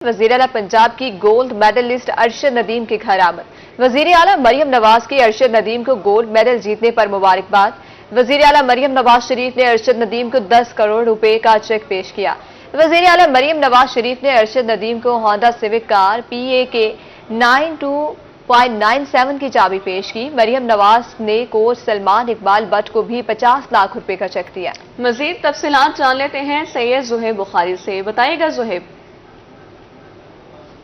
वजीर आला पंजाब की गोल्ड मेडलिस्ट अरशद नदीम के घर आमद। वजीर आला मरियम नवाज की अरशद नदीम को गोल्ड मेडल जीतने पर मुबारकबाद। वजीर आला मरियम नवाज शरीफ ने अरशद नदीम को 10 करोड़ रुपए का चेक पेश किया। वजीर आला मरियम नवाज शरीफ ने अरशद नदीम को होंडा सिविक कार PAK 92.97 की चाबी पेश की। मरियम नवाज ने कोच सलमान इकबाल भट्ट को भी 50 लाख रुपए का चेक दिया। मजीद तफसीलात जान लेते हैं सैयद ज़ुहैब बुखारी से। बताइएगा ज़ुहैब।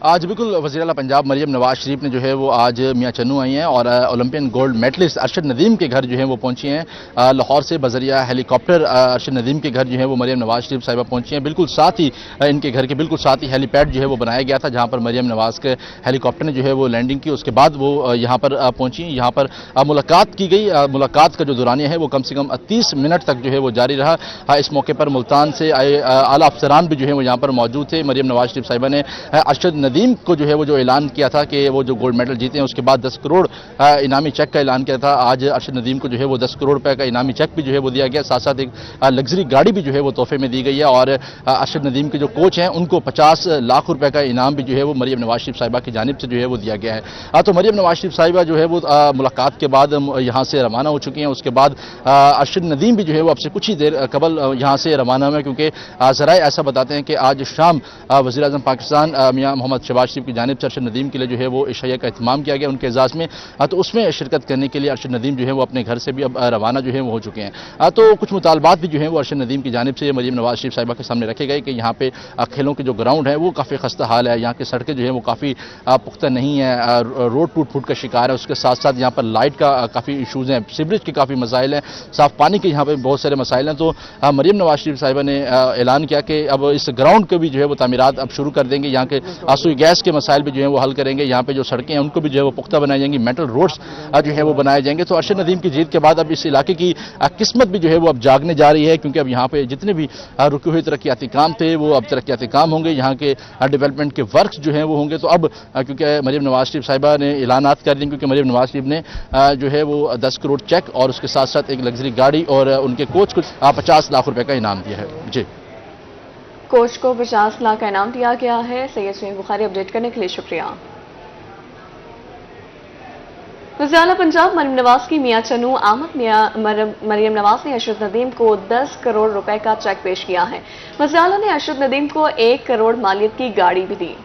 आज बिल्कुल वज़ीर आला पंजाब मरियम नवाज शरीफ ने जो है वो आज मियां चन्नू आई हैं और Olympian gold medallist Arshad Nadeem के घर जो है वो पहुंची हैं। लाहौर से बजरिया हेलीकॉप्टर अरशद नदीम के घर जो है वो मरियम नवाज शरीफ साहिबा पहुंची हैं। बिल्कुल साथ ही इनके घर के बिल्कुल साथ ही हेलीपैड जो है वो बनाया गया था, जहां पर मरियम नवाज के हेलीकॉप्टर ने जो है वो लैंडिंग की। उसके बाद वो यहाँ पर पहुंची, यहाँ पर मुलाकात की गई। मुलाकात का जो दौरानिया है वो कम से कम 30 मिनट तक जो है वो जारी रहा। इस मौके पर मुल्तान से आए आला अफसरान भी जो है वो यहाँ पर मौजूद थे। मरियम नवाज शरीफ साहिबा ने अरशद नदीम को जो है वो जो ऐलान किया था कि वो जो गोल्ड मेडल जीते हैं, उसके बाद 10 करोड़ इनामी चेक का ऐलान किया था। आज अरशद नदीम को जो है वो 10 करोड़ रुपए का इनामी चेक भी जो है वो दिया गया। साथ साथ एक लग्जरी गाड़ी भी जो है वो तोहफे में दी गई है और अरशद नदीम के जो कोच हैं उनको 50 लाख रुपए का इनाम भी जो है वो मरियम नवाज शरीफ साहिबा की जानिब से जो है वो दिया गया है। तो मरियम नवाज शरीफ साहिबा जो है वो मुलाकात के बाद यहाँ से रवाना हो चुकी हैं। उसके बाद अरशद नदीम भी जो है वो अब से कुछ ही देर कबल यहाँ से रवाना हुए, क्योंकि ज़राए ऐसा बताते हैं कि आज शाम वज़ीर आज़म पाकिस्तान मियां मोहम्मद शहबाज शरीफ की जानिब से अरशद नदीम के लिए जो है वो इशाया का इत्माम किया गया उनके एजाज़ में। तो उसमें शिरकत करने के लिए अरशद नदीम जो है वो अपने घर से भी अब रवाना जो है वो हो चुके हैं। तो कुछ मुतालबात भी जो है वो अरशद नदीम की जानिब से मरियम नवाज शरीफ साहिबा के सामने रखे गए कि यहाँ पे खेलों के जो ग्राउंड है वो काफ़ी खस्ता हाल है, यहाँ की सड़कें जो है वो काफ़ी पुख्ता नहीं है, रोड टूट फूट का शिकार है। उसके साथ साथ यहाँ पर लाइट का काफ़ी इशूज़ हैं, सीवरेज के काफ़ी मसाइल हैं, साफ़ पानी के यहाँ पर बहुत सारे मसाइल हैं। तो मरियम नवाज शरीफ साहिबा ने ऐलान किया कि अब इस ग्राउंड के भी जो है वो तामीरात अब शुरू कर देंगे। यहाँ के आंसू गैस के मसाइल भी जो है वो हल करेंगे। यहाँ पे जो सड़कें हैं उनको भी जो है वो पुख्ता बनाई जाएंगी, मेटल रोड्स जो है वो बनाए जाएंगे। तो अरशद नदीम की जीत के बाद अब इस इलाके की किस्मत भी जो है वो अब जागने जा रही है, क्योंकि अब यहाँ पे जितने भी रुके हुए तरक्याती काम थे वो अब तरक्याती काम होंगे, यहाँ के डेवलपमेंट के वर्क्स जो हैं वो होंगे। तो अब क्योंकि मरियम नवाज शरीफ साहिबा ने ऐलानात कर दिए, क्योंकि मरियम नवाज शरीफ ने जो है वो 10 करोड़ चेक और उसके साथ साथ एक लग्जरी गाड़ी और उनके कोच को 50 लाख रुपए का इनाम दिया है। जी, कोच को 50 लाख का इनाम दिया गया है। सैयद ज़ुहैब बुखारी अपडेट करने के लिए शुक्रिया। वज़ीर आला पंजाब मरियम नवाज की मियां चन्नू आमद। मरियम नवाज ने अरशद नदीम को 10 करोड़ रुपए का चेक पेश किया है। वज़ीर आला ने अरशद नदीम को 1 करोड़ मालियत की गाड़ी भी दी।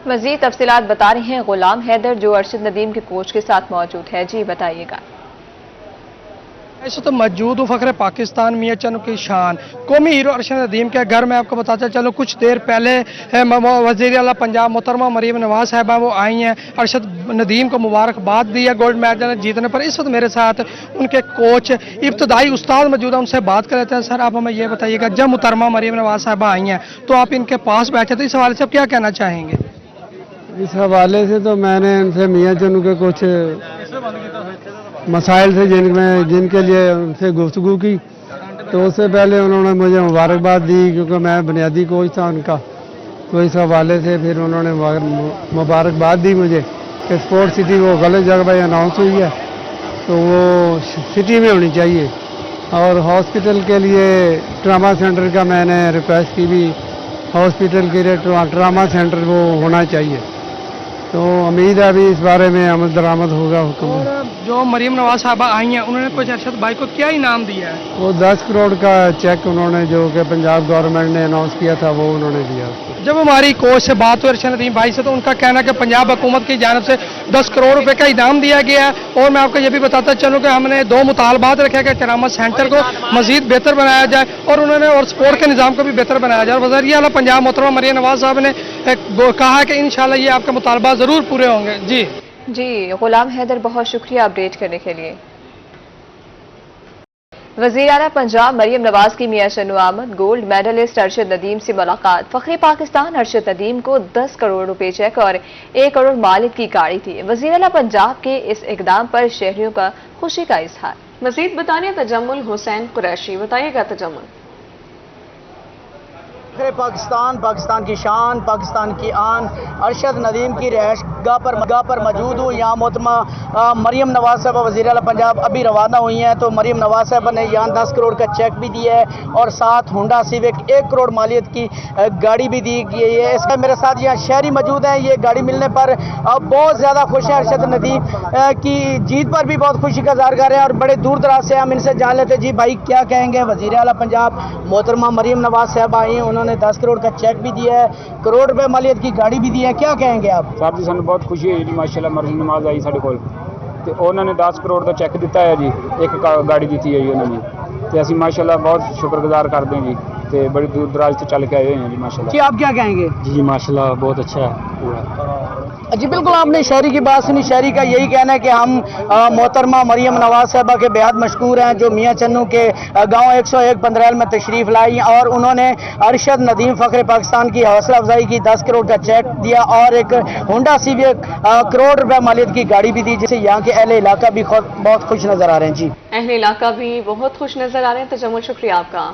मजीद तफसीलात बता रहे हैं गुलाम हैदर, जो अरशद नदीम के कोच के साथ मौजूद है। जी बताइएगा। ऐसे तो मौजूद हूँ फ़ख्र पाकिस्तान मियां चन्नू की शान कौमी हीरो अरशद नदीम के घर में। आपको बताता चलो कुछ देर पहले वज़ीर आला पंजाब मोहतरमा मरियम नवाज साहिबा वो आई हैं, अरशद नदीम को मुबारकबाद दी है गोल्ड मेडल जीतने पर। इस वक्त मेरे साथ उनके कोच इब्तदाई उस्ताद मौजूद हैं, उनसे बात कर लेते हैं। सर आप हमें ये बताइएगा, जब मोहतरमा मरियम नवाज साहिबा आई हैं तो आप इनके पास बैठे, तो इस हवाले से आप क्या कहना चाहेंगे? इस हवाले से तो मैंने उनसे मियां चन्नू के कुछ मसाइल थे जिनके लिए उनसे गुफ्तगू की, तो उससे पहले उन्होंने मुझे मुबारकबाद दी, क्योंकि मैं बुनियादी कोच था उनका। तो इस हवाले से फिर उन्होंने मुबारकबाद दी मुझे कि स्पोर्ट सिटी वो गलत जगह पर अनाउंस हुई है, तो वो सिटी में होनी चाहिए। और हॉस्पिटल के लिए ट्रामा सेंटर का मैंने रिक्वेस्ट की भी, हॉस्पिटल के लिए ट्रामा सेंटर वो होना चाहिए। तो उम्मीद है अभी इस बारे में अमल दरामद होगा हुक्म। और जो मरियम नवाज साहबा आई हैं उन्होंने कुछ अरशद भाई को क्या इनाम दिया है? वो 10 करोड़ का चेक उन्होंने जो कि पंजाब गवर्नमेंट ने अनाउंस किया था वो उन्होंने दिया। जब हमारी कोच से बात हुई अरशद नदीम भाई से, तो उनका कहना है कि पंजाब हुकूमत की जानिब से 10 करोड़ रुपए का इनाम दिया गया है। और मैं आपको ये भी बताता चलूँ कि हमने 2 मुतालबात रखे कि ट्रामा सेंटर को मजीद बेहतर बनाया जाए और उन्होंने और स्पोर्ट के निज़ाम को भी बेहतर बनाया जाए। वज़ीर आला पंजाब मोहतरमा मरियम नवाज साहब ने कहा है कि इंशाल्लाह ये आपके मुतालबा जरूर पूरे होंगे। जी गुलाम हैदर, बहुत शुक्रिया अपडेट करने के लिए। वज़ीर आला पंजाब मरियम नवाज की मियां चन्नू आमद। गोल्ड मेडलिस्ट अरशद नदीम से मुलाकात। फ़ख्र पाकिस्तान अरशद नदीम को 10 करोड़ रुपए चेक और 1 करोड़ मालियत की गाड़ी थी। वज़ीर आला पंजाब के इस इकदाम पर शहरियों का खुशी का इजहार। मजीद बताने तजम्मुल हुसैन कुरैशी। बताइएगा तजम्मुल। پاکستان کی شان، پاکستان کی آن ارشد ندیم کی رہائش گاہ پر موجود ہوں. یہاں محترمہ مریم نواز صاحبہ وزیر اعلیٰ پنجاب ابھی روانہ ہوئی ہیں. تو مریم نواز صاحبہ نے یہاں 10 کروڑ کا چیک بھی دیا ہے اور ساتھ ہونڈا سیوک 1 کروڑ مالیت کی گاڑی بھی دی گئی ہے. اس کا میرے ساتھ یہاں شہری موجود ہیں. یہ گاڑی ملنے پر بہت زیادہ خوش ہیں. ارشد ندیم کی جیت پر بھی بہت خوشی کا اظہار کر رہے ہیں اور بڑے دور دراز سے ہم ان سے جان لیتے. جی بھائی کیا کہیں گے؟ وزیر اعلیٰ پنجاب محترمہ مریم نواز صاحبہ آئی ہیں, انہوں نے 10 کروڑ کا چیک بھی دیا ہے, کروڑ روپے مالیت کی گاڑی بھی دی ہے, کیا کہیں گے آپ؟ صاحب جی ਸਾਨੂੰ ਬਹੁਤ ਖੁਸ਼ੀ ਹੋਈ ਜੀ ਮਾਸ਼ਾਅੱਲਾ ਮਰਜ਼ੀ ਨਮਾਜ਼ ਆਈ ਸਾਡੇ ਕੋਲ ਤੇ ਉਹਨਾਂ ਨੇ 10 ਕਰੋੜ ਦਾ ਚੈੱਕ ਦਿੱਤਾ ਹੈ ਜੀ, ਇੱਕ ਗਾੜੀ ਦਿੱਤੀ ਹੈ ਜੀ ਉਹਨਾਂ ਨੇ ਤੇ ਅਸੀਂ ਮਾਸ਼ਾਅੱਲਾ ਬਹੁਤ ਸ਼ੁਕਰਗੁਜ਼ਾਰ ਕਰਦੇ ਹਾਂ ਜੀ ਤੇ ਬੜੀ ਦੂਰ ਦਰਾਜ ਤੋਂ ਚੱਲ ਕੇ ਆਏ ਹੋਏ ਹਾਂ ਜੀ ਮਾਸ਼ਾਅੱਲਾ. جی آپ کیا کہیں گے؟ جی ماشاءاللہ بہت اچھا ہے پورا. جی بالکل آپ نے شہری کی بات سنی. شہری کا یہی کہنا ہے کہ ہم محترمہ مریم نواز صاحبہ کے بے حد مشکور ہیں جو میاں چنو کے گاؤں 101 پندریل میں تشریف لائی اور انہوں نے ارشد ندیم فخر پاکستان کی حوصلہ افزائی کی, 10 کروڑ کا چیک دیا اور ایک ہونڈا سیوک کروڑ روپے مالیت کی گاڑی بھی دی, جس سے یہاں کے اہل علاقہ بھی بہت خوش نظر آ رہے ہیں. جی اہل علاقہ بھی بہت خوش نظر آ رہے ہیں. تجمل شکریہ آپ کا.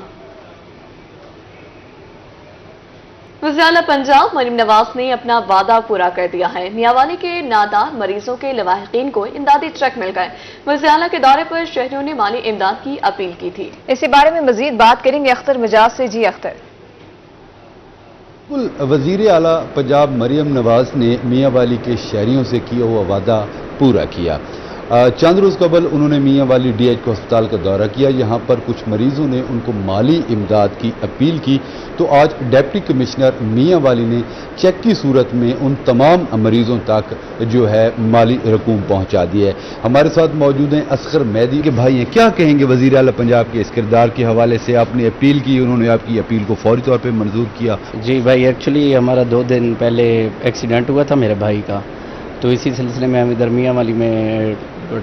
وزیر اعلیٰ پنجاب مریم نواز نے اپنا وعدہ پورا کر دیا ہے. میاوالی کے نادار مریضوں کے لواحقین کو امدادی چیک مل گئے. وزیر اعلیٰ کے دورے پر شہریوں نے مالی امداد کی اپیل کی تھی. اسی بارے میں مزید بات کریں گے اختر مجاز سے. جی اختر. وزیر اعلیٰ پنجاب مریم نواز نے میاں والی کے شہریوں سے کیا ہوا وعدہ پورا کیا. چند روز قبل انہوں نے میاں والی ڈی ایچ کو ہسپتال کا دورہ کیا. یہاں پر کچھ مریضوں نے ان کو مالی امداد کی اپیل کی تو آج ڈپٹی کمشنر میاں والی نے چیک کی صورت میں ان تمام مریضوں تک جو ہے مالی رقوم پہنچا دی ہے. ہمارے ساتھ موجود ہیں اصغر مہدی کے بھائی ہیں. کیا کہیں گے وزیر اعلیٰ پنجاب کے اس کردار کے حوالے سے؟ آپ نے اپیل کی, انہوں نے آپ کی اپیل کو فوری طور پہ منظور کیا. جی بھائی, ایکچولی ہمارا 2 دن پہلے ایکسیڈنٹ ہوا تھا میرے بھائی کا, تو اسی سلسلے میں ہم ادھر میاں والی میں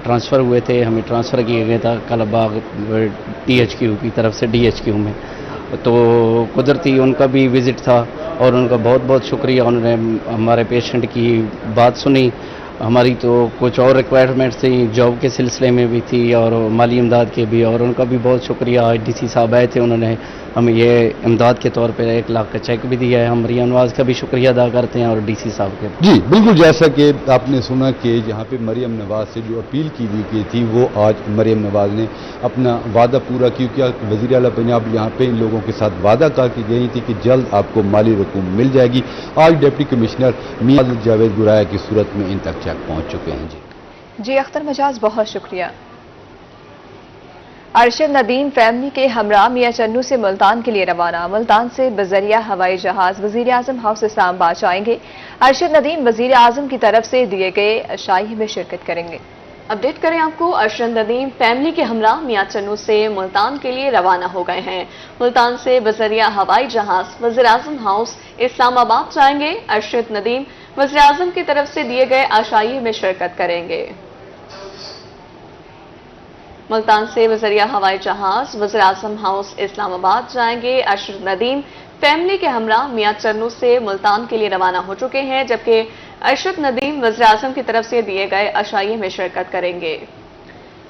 ٹرانسفر ہوئے تھے. ہمیں ٹرانسفر کیا گیا تھا کالا باغ THQ کی طرف سے DHQ میں. تو قدرتی ان کا بھی وزٹ تھا اور ان کا بہت بہت شکریہ. انہوں نے ہمارے پیشنٹ کی بات سنی. ہماری تو کچھ اور ریکوائرمنٹس تھیں, جاب کے سلسلے میں بھی تھی اور مالی امداد کے بھی, اور ان کا بھی بہت شکریہ. DC صاحب آئے تھے, انہوں نے ہمیں یہ امداد کے طور پہ 1 لاکھ کا چیک بھی دیا ہے. ہم مریم نواز کا بھی شکریہ ادا کرتے ہیں اور DC صاحب کے. جی بالکل, جیسا کہ آپ نے سنا کہ جہاں پہ مریم نواز سے جو اپیل کی گئی تھی وہ آج مریم نواز نے اپنا وعدہ پورا کیا. کیا وزیر اعلیٰ پنجاب یہاں پہ ان لوگوں کے ساتھ وعدہ کر کے گئی تھی کہ جلد آپ کو مالی رقوم مل جائے گی. آج ڈپٹی کمشنر میاں جاوید گرایا کی صورت میں ان تک چیک پہنچ چکے ہیں. جی اختر مجاز بہت شکریہ. ارشد ندیم فیملی کے ہمراہ میاں چنو سے ملتان کے لیے روانہ. ملتان سے بذریعہ ہوائی جہاز وزیر اعظم ہاؤس اسلام آباد جائیں گے. ارشد ندیم وزیر اعظم کی طرف سے دیے گئے عشائیے میں شرکت کریں گے. اپڈیٹ کریں آپ کو. ارشد ندیم فیملی کے ہمراہ میاں چنو سے ملتان کے لیے روانہ ہو گئے ہیں. ملتان سے بذریعہ ہوائی جہاز وزیر اعظم ہاؤس اسلام آباد جائیں گے. ارشد ندیم وزیر اعظم کی طرف سے دیے گئے عشائیے میں شرکت کریں گے. ملتان سے بذریعہ ہوائی جہاز وزیر اعظم ہاؤس اسلام آباد جائیں گے. ارشد ندیم فیملی کے ہمراہ میاں چنو سے ملتان کے لیے روانہ ہو چکے ہیں, جبکہ ارشد ندیم وزیر اعظم کی طرف سے دیے گئے عشائیے میں شرکت کریں گے.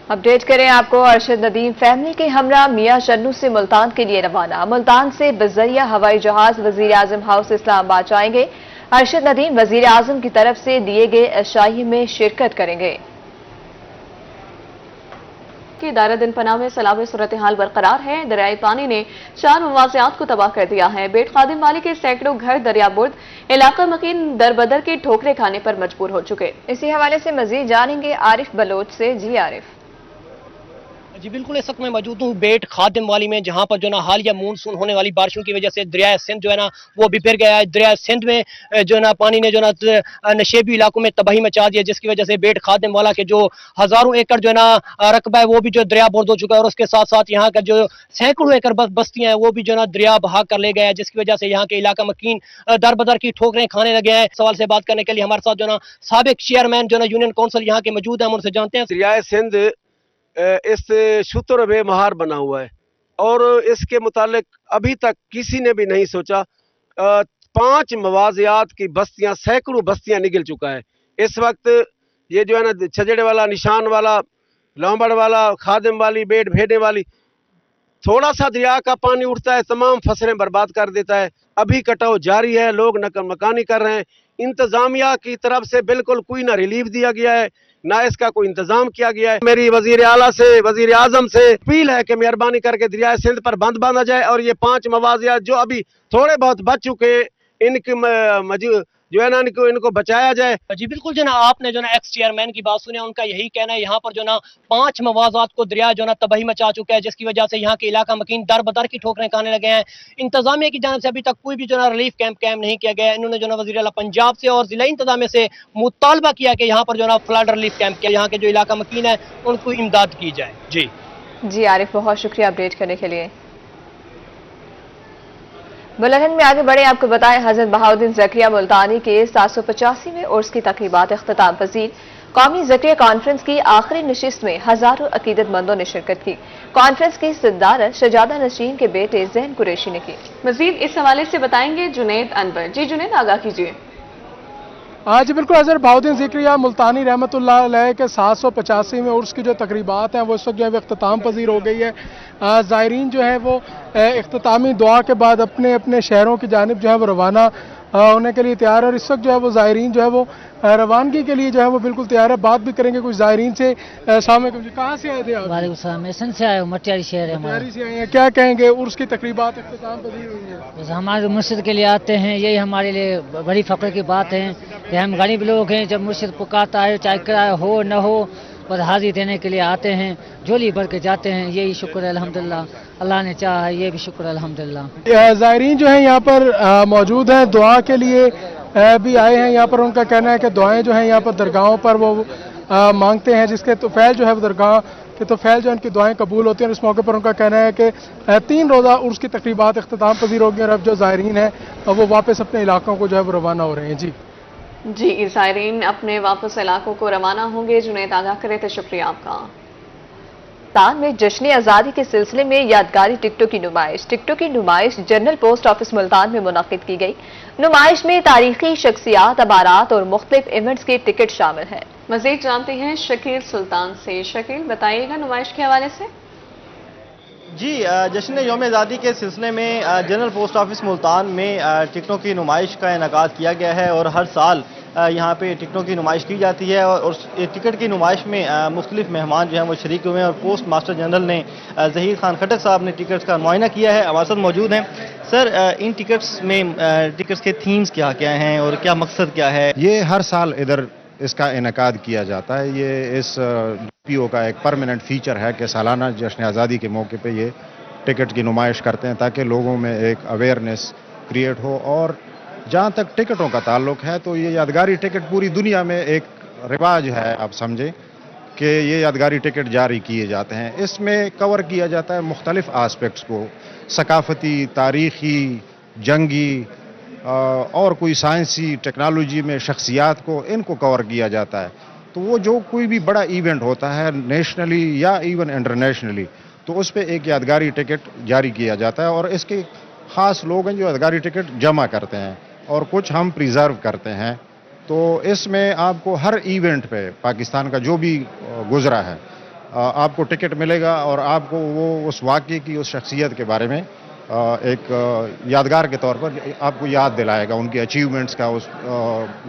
اپڈیٹ کریں آپ کو. ارشد ندیم فیملی کے ہمراہ میاں چنو سے ملتان کے لیے روانہ. ملتان سے بذریعہ ہوائی جہاز وزیر اعظم ہاؤس اسلام آباد جائیں گے. ارشد ندیم وزیر اعظم کی طرف سے دیے گئے عشائیے میں شرکت کریں گے. دارا دن پناہ میں سیلابی صورتحال برقرار ہے. دریائے پانی نے 4 موازیات کو تباہ کر دیا ہے. بیٹ خادم والی کے سینکڑوں گھر دریا برد علاقہ مکین دربدر کے ٹھوکرے کھانے پر مجبور ہو چکے. اسی حوالے سے مزید جانیں گے عارف بلوچ سے. جی عارف. جی بالکل, اس وقت میں موجود ہوں بیٹ خادم والی میں, جہاں پر جو نا حالیہ مونسون ہونے والی بارشوں کی وجہ سے دریائے سندھ جو ہے نا وہ بپھر گیا ہے. دریائے سندھ میں جو نا پانی نے جو نا نشیبی علاقوں میں تباہی مچا دی ہے, جس کی وجہ سے بیٹ خادم والا کے جو ہزاروں ایکڑ جو ہے نا رقبہ ہے وہ بھی جو دریا برد ہو چکا ہے, اور اس کے ساتھ ساتھ یہاں کا جو سینکڑوں ایکڑ بستیاں ہیں وہ بھی جو ہے نا دریا بہا کر لے گیا ہے, جس کی وجہ سے یہاں کے علاقہ مکین در بدر کی ٹھوکریں کھانے لگے ہیں. سوال سے بات کرنے کے لیے ہمارے ساتھ جو ہے نا سابق چیئرمین جو ہے نا یونین کونسل یہاں کے موجود ہیں, ہم ان سے جانتے ہیں. دریائے سندھ اس شتر بے مہار بنا ہوا ہے اور اس کے متعلق ابھی تک کسی نے بھی نہیں سوچا. 5 موازیات کی بستیاں, سینکڑوں بستیاں نگل چکا ہے. اس وقت یہ جو ہے نا چھجڑے والا, نشان والا, لومبڑ والا, خادم والی, بیٹ بھیڑے والی, تھوڑا سا دریا کا پانی اٹھتا ہے تمام فصلیں برباد کر دیتا ہے. अभी कटाव जारी है, लोग नकल मकानी कर रहे हैं। इंतजामिया की तरफ से बिल्कुल कोई ना रिलीफ दिया गया है, ना इसका कोई इंतजाम किया गया है। मेरी वजीर आला से, वजीर आजम से अपील है कि मेहरबानी करके दरिया सिंध पर बंद बांधा जाए और ये 5 मवाजियात जो अभी थोड़े बहुत बच चुके हैं इनकी जो है ना इनको बचाया जाए। जी बिल्कुल जो ना आपने जो ना एक्स चेयरमैन की बात सुनी, उनका यही कहना है यहाँ पर जो ना 5 मवाजात को दरिया जो ना तबाही मचा चुका है, जिसकी वजह से यहाँ के इलाका मकीन दर बदर की ठोकरें खाने लगे हैं। इंतजामिया की जानिब से अभी तक कोई भी जो ना रिलीफ कैंप कायम नहीं किया गया है। इन्होंने जो ना वज़ीर आला पंजाब से और जिला इंतजामिया से मुतालबा किया कि यहाँ पर जो ना फ्लड रिलीफ कैंप किया, यहाँ के जो इलाका मकीन है उनको इमदाद की जाए। जी आरिफ, बहुत शुक्रिया अपडेट करने के लिए। बुलेटिन में आगे बढ़े, आपको बताएं हजरत बहाउद्दीन ज़करिया मुल्तानी के 785वें उर्स की तकरीबात इख्तिताम पजीर। कौमी ज़करिया कॉन्फ्रेंस की आखिरी नशिस्त में हजारों अकीदतमंदों ने शिरकत की। कॉन्फ्रेंस की सदारत शहजादा नशीन के बेटे ज़ैन कुरैशी ने की। मजीद इस हवाले से बताएंगे जुनैद अनवर। जी जुनैद, आगाह कीजिए। जी बिल्कुल, हज़रत बहाउद्दीन ज़करिया मुल्तानी रहमतुल्लाह अलैह के 785वें उर्स की जो तकरीबात हैं वो इस वक्त जो है इख्तिताम पजीर हो गई है। ज़ायरीन जो है वो इख्तितामी दुआ के बाद अपने अपने शहरों की जानिब जो है वो रवाना होने के लिए तैयार है। और इस वक्त जो है वो ज़ायरीन जो है वो रवानगी के लिए जो है वो बिल्कुल तैयार है। बात भी करेंगे कुछ ज़ायरीन से। अस्सलाम वालेकुम जी, कहाँ से आए थे आप? वालेकुम सलाम, मैसन से आए हो, मटियारी शहर है हमारा। मटियारी से आए हैं, क्या कहेंगे उर्स की तकरीबात इख्तिताम पजीर हुई है? बस हमारे मुर्शिद के लिए आते हैं, यही हमारे लिए बड़ी फ़ख्र की बात है कि हम गरीब लोग हैं, जब मुर्शिद पुकारता है चाहे किराया हो न हो, बस हाजिर देने के लिए आते हैं, झोली भर के जाते हैं। यही शुक्र है अल्हम्दुलिल्लाह, अल्लाह ने चाहा है, ये भी शुक्र अल्हम्दुलिल्लाह। ज़ायरीन जो है यहाँ पर मौजूद हैं, दुआ के लिए भी आए हैं। यहाँ पर उनका कहना है कि दुआएं जो हैं यहाँ पर दरगाहों पर वो मांगते हैं, जिसके तो फैल जो है वो दरगाह के तो फैल जो है उनकी दुआएं कबूल होती हैं। और इस मौके पर उनका कहना है कि 3 रोज़ा उर्स की तकरीबात इख्तिताम पजीर होगी और अब जो ज़ायरीन है वो वापस अपने इलाकों को जो है वो रवाना हो रहे हैं। जी ज़ायरीन अपने वापस इलाकों को रवाना होंगे। जुनैद, आगाह करे तो शुक्रिया आपका। पाकिस्तान में जश्न आज़ादी के सिलसिले में यादगारी टिकटों की नुमाइश। टिकटों की नुमाइश जनरल पोस्ट ऑफिस मुल्तान में मुनक़िद की गई। नुमाइश में तारीखी शख्सियात, अमारात और मुख्तलिफ इवेंट्स के टिकट शामिल हैं। मज़ीद जानते हैं शकील सुल्तान से। शकील, बताइएगा नुमाइश के हवाले से। जी, जश्न यौम आज़ादी के सिलसिले में जनरल पोस्ट ऑफिस मुल्तान में टिकटों की नुमाइश का इनेकाद किया गया है और हर साल यहाँ पे टिकटों की नुमाइश की जाती है। और टिकट की नुमाइश में मुख्तलिफ मेहमान जो हैं वो शरीक हुए हैं और पोस्ट मास्टर जनरल ने ज़हीर खान खटक साहब ने टिकट्स का मुआयना किया है, हमारे साथ मौजूद हैं। सर, इन टिकट्स में टिकट्स के थीम्स क्या क्या हैं और क्या मकसद क्या है? ये हर साल इधर इसका इनेकाद किया जाता है। ये इस DPO का एक परमानेंट फीचर है कि सालाना जश्न आज़ादी के मौके पे ये टिकट की नुमाइश करते हैं ताकि लोगों में एक अवेयरनेस क्रिएट हो। और जहाँ तक टिकटों का ताल्लुक है तो ये यादगारी टिकट पूरी दुनिया में एक रिवाज है, आप समझें कि ये यादगारी टिकट जारी किए जाते हैं। इसमें कवर किया जाता है मुख्तलिफ आस्पेक्ट्स को, सकाफती, तारीख़ी, जंगी और कोई साइंसी टेक्नोलॉजी में शख्सियात को, इनको कवर किया जाता है। तो वो जो कोई भी बड़ा इवेंट होता है नेशनली या इवन इंटरनेशनली, तो उस पर एक यादगारी टिकट जारी किया जाता है। और इसके ख़ास लोग हैं जो यादगारी टिकट जमा करते हैं और कुछ हम प्रिजर्व करते हैं। तो इसमें आपको हर इवेंट पे पाकिस्तान का जो भी गुजरा है आपको टिकट मिलेगा और आपको वो उस वाक़े की, उस शख्सियत के बारे में एक यादगार के तौर पर आपको याद दिलाएगा, उनके अचीवमेंट्स का, उस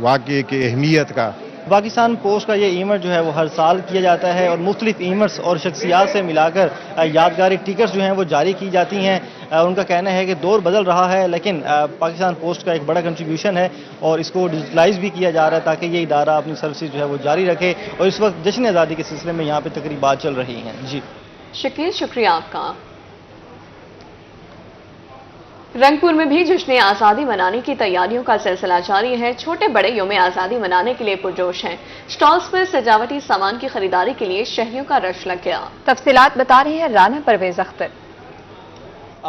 वाक़े की अहमियत का। पाकिस्तान पोस्ट का ये इवेंट जो है वो हर साल किया जाता है और मुख्तलिफ इवेंट्स और शख्सियात से मिलाकर यादगारी टिकट्स जो हैं वो जारी की जाती हैं। उनका कहना है कि दौर बदल रहा है लेकिन पाकिस्तान पोस्ट का एक बड़ा कंट्रीब्यूशन है और इसको डिजिटलाइज भी किया जा रहा है ताकि ये इदारा अपनी सर्विस जो है वो जारी रखे। और इस वक्त जश्न आज़ादी के सिलसिले में यहाँ पर तकरीबात चल रही हैं। जी शकील, शुक्रिया आपका। रंगपुर में भी जश्न आज़ादी मनाने की तैयारियों का सिलसिला जारी है। छोटे बड़े यौम आज़ादी मनाने के लिए पुरजोश हैं। स्टॉल्स पर सजावटी सामान की खरीदारी के लिए शहरियों का रश लग गया। तफसीलात बता रहे हैं राना परवेज अख्तर।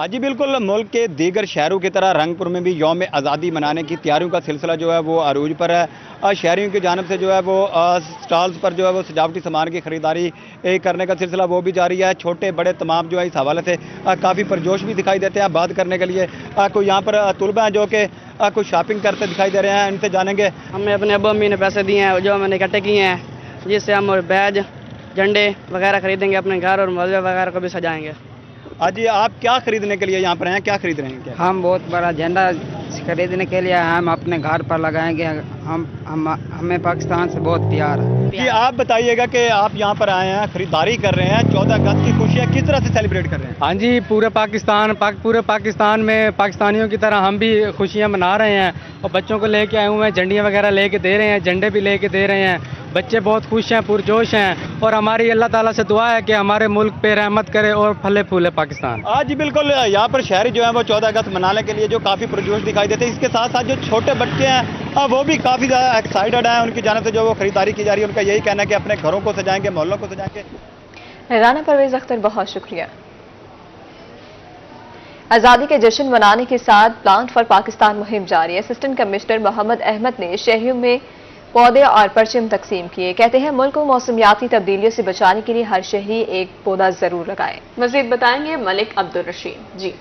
जी बिल्कुल, मुल्क के दीगर शहरों की तरह रंगपुर में भी यौम आज़ादी मनाने की तैयारियों का सिलसिला जो है वो अरूज पर है। शहरियों की जानिब से जो है वो स्टॉल्स पर जो है वो सजावटी सामान की खरीदारी करने का सिलसिला वो भी जारी है। छोटे बड़े तमाम जो है इस हवाले से काफ़ी पुरजोश भी दिखाई देते हैं। बात करने के लिए कोई यहाँ पर तुलबा हैं जो कि कुछ शॉपिंग करते दिखाई दे रहे हैं, इनसे जानेंगे। हमने अपने अब्बू अम्मी ने पैसे दिए हैं जो मैंने इकट्ठे किए हैं, जिससे हम बैज, झंडे वगैरह खरीदेंगे, अपने घर और मस्जिद वगैरह को भी सजाएंगे। आज ये आप क्या खरीदने के लिए यहाँ पर हैं, क्या खरीद रहे हैं? क्या हम बहुत बड़ा झंडा खरीदने के लिए हम अपने घर पर लगाएंगे। हमें पाकिस्तान से बहुत प्यार है। कि आप बताइएगा कि आप यहाँ पर आए हैं, खरीदारी कर रहे हैं, 14 अगस्त की खुशियाँ किस तरह से सेलिब्रेट कर रहे हैं? हाँ जी, पूरे पाकिस्तान में पाकिस्तानियों की तरह हम भी खुशियाँ मना रहे हैं और बच्चों को लेके आए हुए हैं, झंडियाँ वगैरह लेके दे रहे हैं, झंडे भी लेके दे रहे हैं। बच्चे बहुत खुश हैं, पुरजोश हैं और हमारी अल्लाह ताला से दुआ है कि हमारे मुल्क पे रहमत करे और फले फूले पाकिस्तान। आज बिल्कुल यहाँ पर शहरी जो है वो 14 अगस्त मनाने के लिए जो काफ़ी पुरजोश दिखाई देते हैं। इसके साथ साथ जो छोटे बच्चे हैं वो भी काफ़ी ज़्यादा एक्साइटेड हैं। उनकी जानिब से जो वो खरीदारी की जा रही है, उनका यही कहना है कि अपने घरों को सजाएंगे, मोहल्लों को सजाएंगे। राना परवेज अख्तर, बहुत शुक्रिया। आज़ादी के जश्न मनाने के साथ प्लांट फॉर पाकिस्तान मुहिम जारी है। असिस्टेंट कमिश्नर मोहम्मद अहमद ने शहरियों में पौधे और परचम तकसीम किए। कहते हैं मुल्क को मौसमियाती तब्दीलियों से बचाने के लिए हर शहरी एक पौधा जरूर लगाए। मजीद बताएंगे मलिक अब्दुल रशीद। जी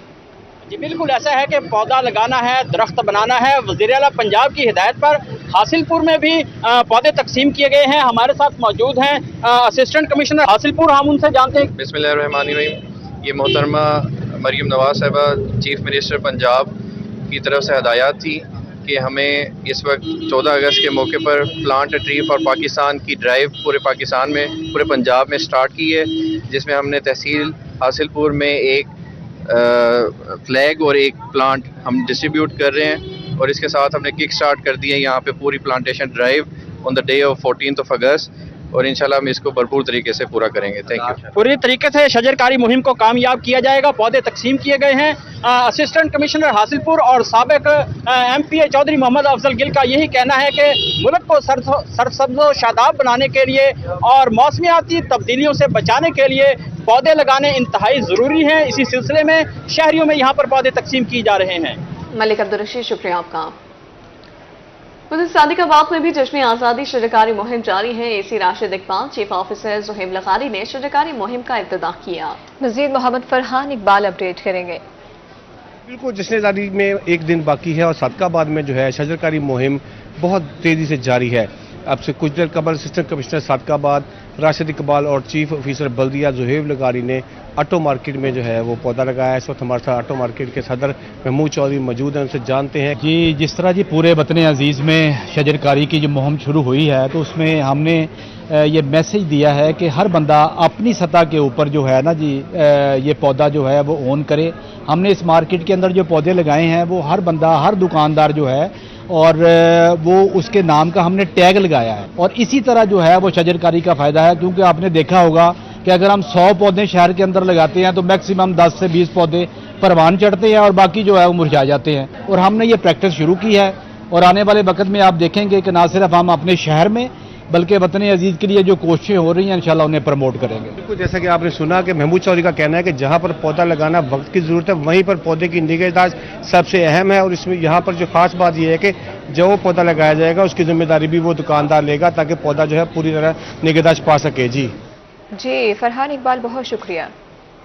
बिल्कुल ऐसा है कि पौधा लगाना है, दरख्त बनाना है। वज़ीर आला पंजाब की हिदायत पर हासिलपुर में भी पौधे तकसीम किए गए हैं। हमारे साथ मौजूद हैं असिस्टेंट कमिश्नर हासिलपुर, हम उनसे जानते हैं। बिस्मिल्लाहिर्रहमानिर्रहीम। ये मोहतरमा मरियम नवाज साहिबा चीफ मिनिस्टर पंजाब की तरफ से हदायत थी कि हमें इस वक्त 14 अगस्त के मौके पर plant a tree for Pakistan की ड्राइव पूरे पाकिस्तान में, पूरे पंजाब में स्टार्ट की है, जिसमें हमने तहसील हासिलपुर में एक फ्लैग और एक प्लांट हम डिस्ट्रीब्यूट कर रहे हैं और इसके साथ हमने किक स्टार्ट कर दी है यहाँ पे पूरी plantation drive on the day of 14 अगस्त और इंशाल्लाह हम इसको भरपूर तरीके से पूरा करेंगे। Thank you. पूरी तरीके से शजरकारी मुहिम को कामयाब किया जाएगा। पौधे तकसीम किए गए हैं। असिस्टेंट कमिश्नर हासिलपुर और साबिक MPA चौधरी मोहम्मद अफजल गिल का यही कहना है कि मुल्क को सरसब्ज व शादाब बनाने के लिए और मौसमियाती तब्दीलियों से बचाने के लिए पौधे लगाने इंतहाई ज़रूरी हैं। इसी सिलसिले में शहरियों में यहाँ पर पौधे तकसीम किए जा रहे हैं। मलिक अब्दुल रशीद, शुक्रिया आपका। उधर सादिकाबाद में भी जश्न आज़ादी शजरकारी मुहिम जारी है। AC Rashid Iqbal, chief officer Zohaib Lakhari ने शजरकारी मुहिम का इब्तिदा किया। मजीद मोहम्मद फरहान इकबाल अपडेट करेंगे। बिल्कुल, जश्न आज़ादी में एक दिन बाकी है और सादिकाबाद में जो है शजरकारी मुहिम बहुत तेज़ी से जारी है। अब से कुछ देर कबल असिस्टेंट कमिश्नर सादिकाबाद राशिद इकबाल और चीफ ऑफिसर बल्दिया ज़ुहैब लखारी ने ऑटो मार्केट में जो है वो पौधा लगाया है। इस वक्त हमारे साथ ऑटो मार्केट के सदर महमूद चौधरी मौजूद हैं, उनसे जानते हैं। जी, जिस तरह जी पूरे वतन अजीज़ में शजरकारी की जो मुहिम शुरू हुई है तो उसमें हमने ये मैसेज दिया है कि हर बंदा अपनी सतह के ऊपर जो है ना जी ये पौधा जो है वो ओन करे। हमने इस मार्केट के अंदर जो पौधे लगाए हैं वो हर बंदा, हर दुकानदार जो है और वो उसके नाम का हमने टैग लगाया है और इसी तरह जो है वो शजरकारी का फ़ायदा है, क्योंकि आपने देखा होगा कि अगर हम 100 पौधे शहर के अंदर लगाते हैं तो मैक्सिमम 10 से 20 पौधे परवान चढ़ते हैं और बाकी जो है वो मुरझा जाते हैं। और हमने ये प्रैक्टिस शुरू की है और आने वाले वक्त में आप देखेंगे कि ना सिर्फ हम अपने शहर में बल्कि वतन अजीज़ के लिए जो कोशिशें हो रही हैं इंशाल्लाह उन्हें प्रमोट करेंगे। बिल्कुल, जैसा कि आपने सुना कि महमूद चौधरी का कहना है कि जहाँ पर पौधा लगाना वक्त की ज़रूरत है वहीं पर पौधे की निगहदाश्त सबसे अहम है और इसमें यहाँ पर जो खास बात यह है कि जो पौधा लगाया जाएगा उसकी जिम्मेदारी भी वो दुकानदार लेगा ताकि पौधा जो है पूरी तरह निगहदाश्त पा सके। जी फरहान इकबाल, बहुत शुक्रिया।